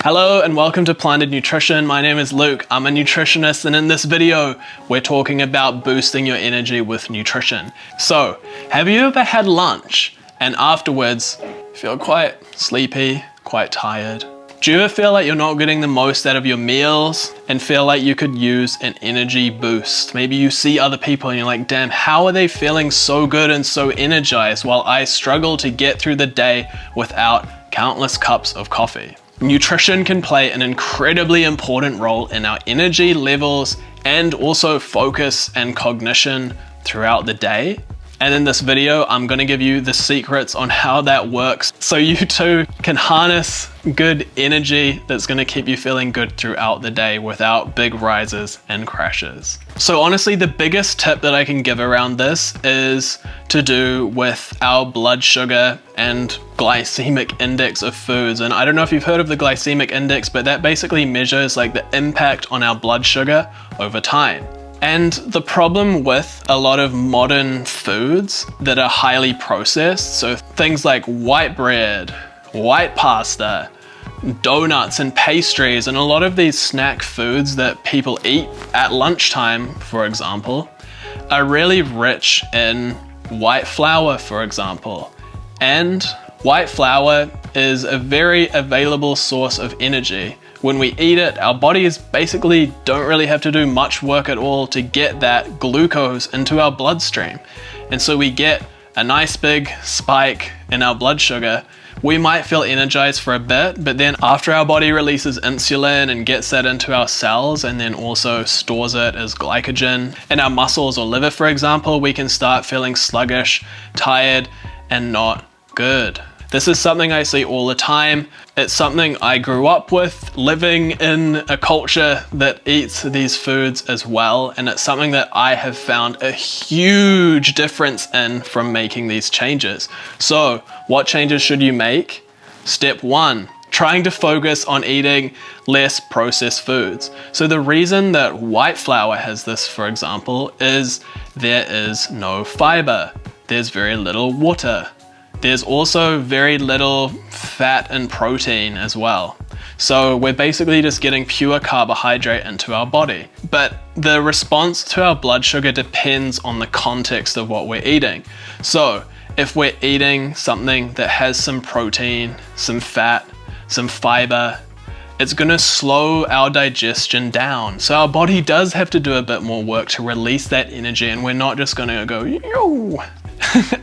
Hello and welcome to Planted Nutrition. My name is Luke. I'm a nutritionist, and in this video, we're talking about boosting your energy with nutrition. So, have you ever had lunch and afterwards feel quite sleepy, quite tired? Do you ever feel like you're not getting the most out of your meals and feel like you could use an energy boost? Maybe you see other people and you're like, damn, how are they feeling so good and so energized while I struggle to get through the day without countless cups of coffee? Nutrition can play an incredibly important role in our energy levels and also focus and cognition throughout the day. And in this video, I'm going to give you the secrets on how that works so you too can harness good energy that's going to keep you feeling good throughout the day without big rises and crashes. So honestly, the biggest tip that I can give around this is to do with our blood sugar and glycemic index of foods. And I don't know if you've heard of the glycemic index, but that basically measures like the impact on our blood sugar over time. And the problem with a lot of modern foods that are highly processed, so things like white bread, white pasta, donuts and pastries, and a lot of these snack foods that people eat at lunchtime, for example, are really rich in white flour, for example. And white flour is a very available source of energy. When we eat it, our bodies basically don't really have to do much work at all to get that glucose into our bloodstream. And so we get a nice big spike in our blood sugar. We might feel energized for a bit, but then after our body releases insulin and gets that into our cells and then also stores it as glycogen in our muscles or liver, for example, we can start feeling sluggish, tired, and not good. This is something I see all the time. It's something I grew up with, living in a culture that eats these foods as well. And it's something that I have found a huge difference in from making these changes. So what changes should you make? Step 1, trying to focus on eating less processed foods. So the reason that white flour has this, for example, is there is no fiber. There's very little water. There's also very little fat and protein as well. So we're basically just getting pure carbohydrate into our body. But the response to our blood sugar depends on the context of what we're eating. So if we're eating something that has some protein, some fat, some fiber, it's gonna slow our digestion down. So our body does have to do a bit more work to release that energy, and we're not just gonna go, yo,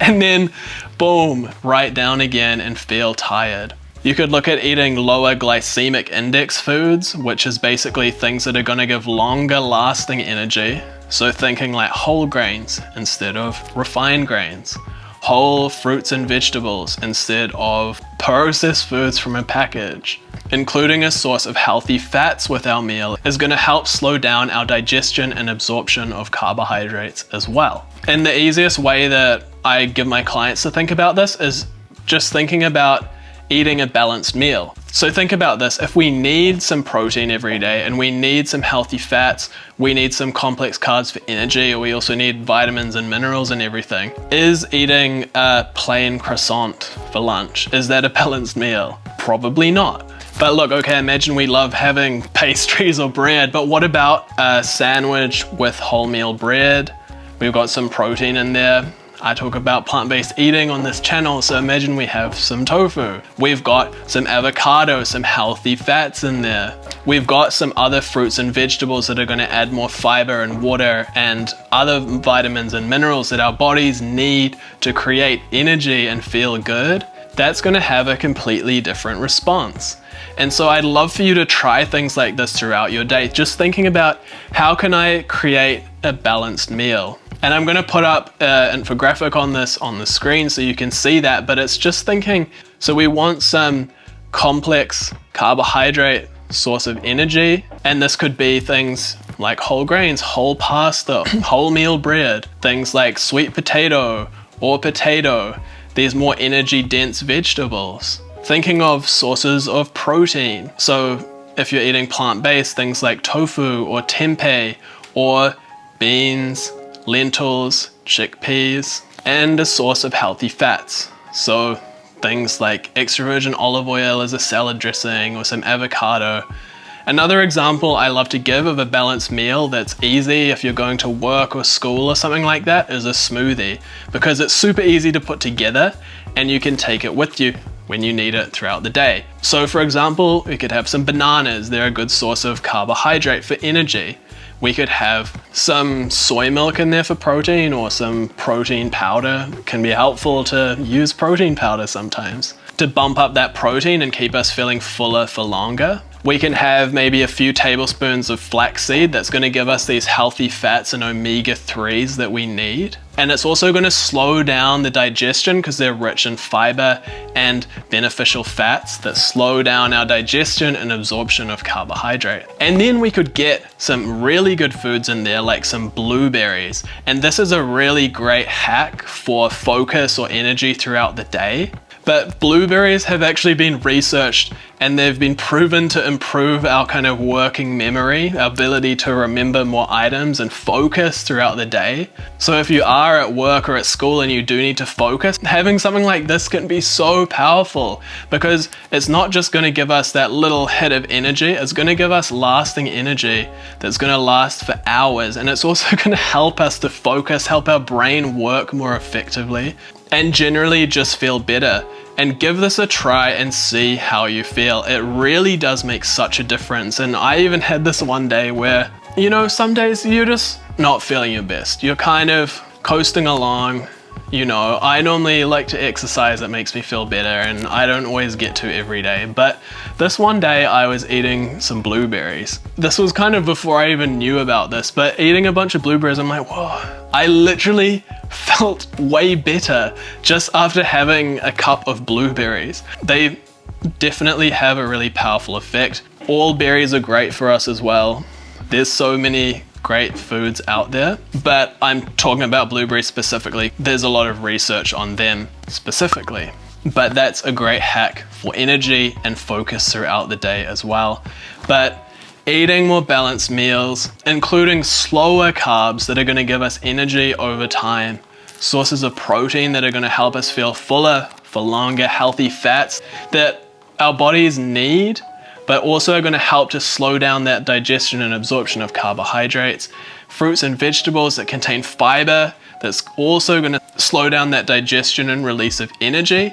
and then boom, right down again and feel tired. You could look at eating lower glycemic index foods, which is basically things that are gonna give longer lasting energy. So thinking like whole grains instead of refined grains, whole fruits and vegetables instead of processed foods from a package. Including a source of healthy fats with our meal is going to help slow down our digestion and absorption of carbohydrates as well. And the easiest way that I give my clients to think about this is just thinking about eating a balanced meal. So think about this, if we need some protein every day and we need some healthy fats, we need some complex carbs for energy, or we also need vitamins and minerals and everything. Is eating a plain croissant for lunch, is that a balanced meal? Probably not. But look, okay, imagine we love having pastries or bread, but what about a sandwich with wholemeal bread? We've got some protein in there. I talk about plant-based eating on this channel, so imagine we have some tofu. We've got some avocado, some healthy fats in there. We've got some other fruits and vegetables that are gonna add more fiber and water and other vitamins and minerals that our bodies need to create energy and feel good. That's gonna have a completely different response. And so I'd love for you to try things like this throughout your day, just thinking about how can I create a balanced meal? And I'm gonna put up an infographic on this on the screen so you can see that, but it's just thinking, so we want some complex carbohydrate source of energy, and this could be things like whole grains, whole pasta, wholemeal bread, things like sweet potato or potato, these more energy dense vegetables. Thinking of sources of protein. So if you're eating plant-based, things like tofu or tempeh or beans, lentils, chickpeas, and a source of healthy fats. So things like extra virgin olive oil as a salad dressing or some avocado. Another example I love to give of a balanced meal that's easy if you're going to work or school or something like that is a smoothie, because it's super easy to put together and you can take it with you when you need it throughout the day. So for example, we could have some bananas. They're a good source of carbohydrate for energy. We could have some soy milk in there for protein, or some protein powder. It can be helpful to use protein powder sometimes to bump up that protein and keep us feeling fuller for longer. We can have maybe a few tablespoons of flaxseed. That's going to give us these healthy fats and omega-3s that we need. And it's also going to slow down the digestion because they're rich in fiber and beneficial fats that slow down our digestion and absorption of carbohydrate. And then we could get some really good foods in there, like some blueberries. And this is a really great hack for focus or energy throughout the day. But blueberries have actually been researched and they've been proven to improve our kind of working memory, our ability to remember more items and focus throughout the day. So if you are at work or at school and you do need to focus, having something like this can be so powerful, because it's not just going to give us that little hit of energy, it's going to give us lasting energy that's going to last for hours. And it's also going to help us to focus, help our brain work more effectively, and generally just feel better. And give this a try and see how you feel. It really does make such a difference. And I even had this one day where, you know, some days you're just not feeling your best. You're kind of coasting along. You know, I normally like to exercise, it makes me feel better, and I don't always get to every day. But this one day I was eating some blueberries. This was kind of before I even knew about this, but eating a bunch of blueberries, I'm like, whoa, I literally felt way better just after having a cup of blueberries. They definitely have a really powerful effect. All berries are great for us as well. There's so many great foods out there, but I'm talking about blueberries specifically. There's a lot of research on them specifically, but that's a great hack for energy and focus throughout the day as well. But eating more balanced meals, including slower carbs that are going to give us energy over time, sources of protein that are going to help us feel fuller for longer, healthy fats that our bodies need, but also going to help to slow down that digestion and absorption of carbohydrates. Fruits and vegetables that contain fiber, that's also going to slow down that digestion and release of energy,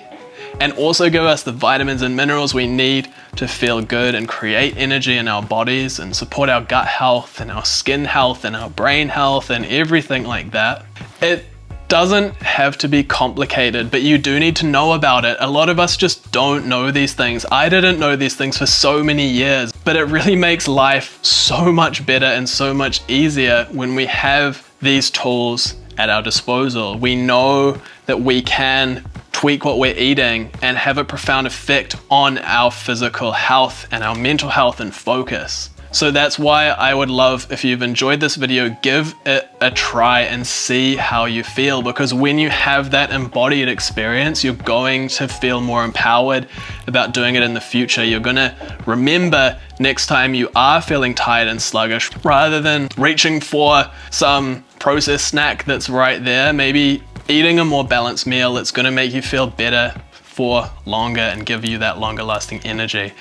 and also give us the vitamins and minerals we need to feel good and create energy in our bodies and support our gut health and our skin health and our brain health and everything like that. It doesn't have to be complicated, but you do need to know about it. A lot of us just don't know these things. I didn't know these things for so many years, but it really makes life so much better and so much easier when we have these tools at our disposal. We know that we can tweak what we're eating and have a profound effect on our physical health and our mental health and focus. So that's why I would love, if you've enjoyed this video, give it a try and see how you feel, because when you have that embodied experience, you're going to feel more empowered about doing it in the future. You're gonna remember next time you are feeling tired and sluggish, rather than reaching for some processed snack that's right there, maybe eating a more balanced meal that's gonna make you feel better for longer and give you that longer lasting energy.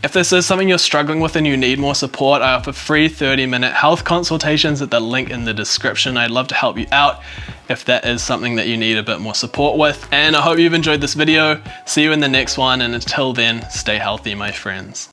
If this is something you're struggling with and you need more support, I offer free 30-minute health consultations at the link in the description. I'd love to help you out if that is something that you need a bit more support with. And I hope you've enjoyed this video. See you in the next one, and until then, stay healthy, my friends.